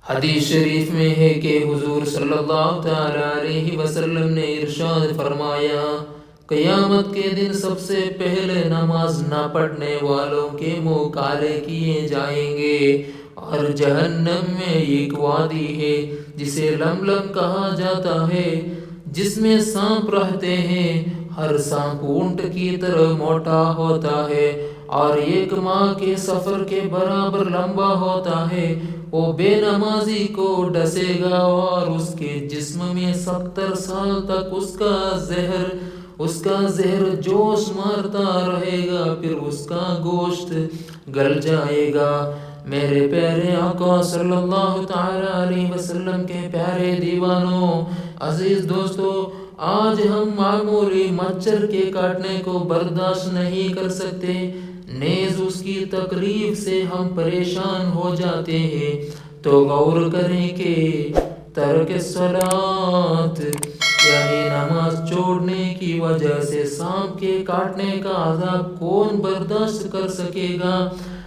حدیث شریف میں ہے کہ حضور صلی اللہ تعالی علیہ وسلم نے ارشاد فرمایا، قیامت کے دن سب سے پہلے نماز نہ پڑھنے والوں کے منہ کالے کیے جائیں گے، اور جہنم میں ایک وادی ہے جسے لملم کہا جاتا ہے، جس میں سانپ رہتے ہیں۔ ہر سانپ اونٹ کی طرح موٹا ہوتا ہے اور 1 ماہ کے سفر کے برابر لمبا ہوتا ہے۔ وہ بے نمازی کو ڈسے گا اور اس کے جسم میں 70 سال تک اس کا زہر جوش مارتا رہے گا، پھر اس کا گوشت گل جائے گا۔ میرے پیارے آقا صلی اللہ تعالی علیہ وسلم کے پیارے دیوانوں، عزیز دوستو، آج ہم معمولی مچھر کے کاٹنے کو برداشت نہیں کر سکتے، نیز اس کی تکلیف سے ہم پریشان ہو جاتے ہیں۔ تو غور کریں کہ ترک الصلاۃ یعنی نماز چھوڑنے کی وجہ سے سانپ کے کاٹنے کا عذاب کون برداشت کر سکے گا؟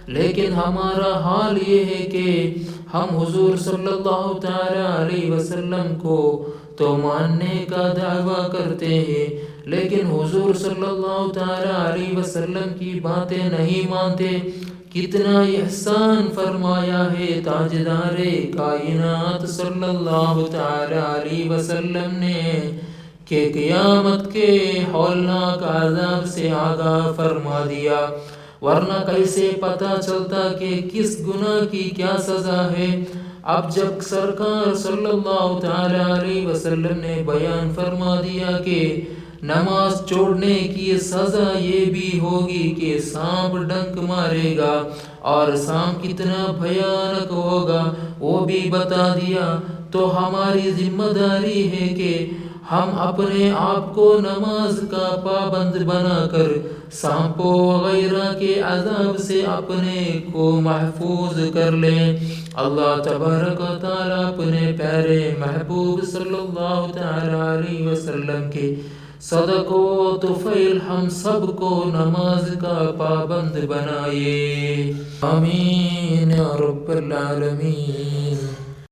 لیکن ہمارا حال یہ ہے کہ ہم حضور صلی اللہ تعالی علیہ وسلم کو تو ماننے کا دعویٰ کرتے ہیں، لیکن حضور صلی اللہ تعالی علیہ وسلم کی باتیں نہیں مانتے۔ کتنا احسان فرمایا ہے تاجدار کائنات صلی اللہ تعالی علیہ وسلم نے کہ قیامت کے ہولناک عذاب سے آگاہ فرما دیا، ورنہ کیسے پتہ چلتا کہ کس گناہ کی کیا سزا ہے۔ اب جب سرکار صلی اللہ تعالی علیہ وسلم نے بیان فرما دیا کہ نماز چھوڑنے کی سزا یہ بھی ہوگی کہ سانپ ڈنک مارے گا، اور سانپ کتنا بھیانک ہوگا وہ بھی بتا دیا، تو ہماری ذمہ داری ہے کہ ہم اپنے آپ کو نماز کا پابند بنا کر سانپوں وغیرہ کے عذاب سے اپنے کو محفوظ کر لیں۔ اللہ تبارک و تعالیٰ اپنے پیارے محبوب صلی اللہ تعالی علیہ وسلم کے صدق و طفیل ہم سب کو نماز کا پابند بنائے۔ آمین یا رب العالمین۔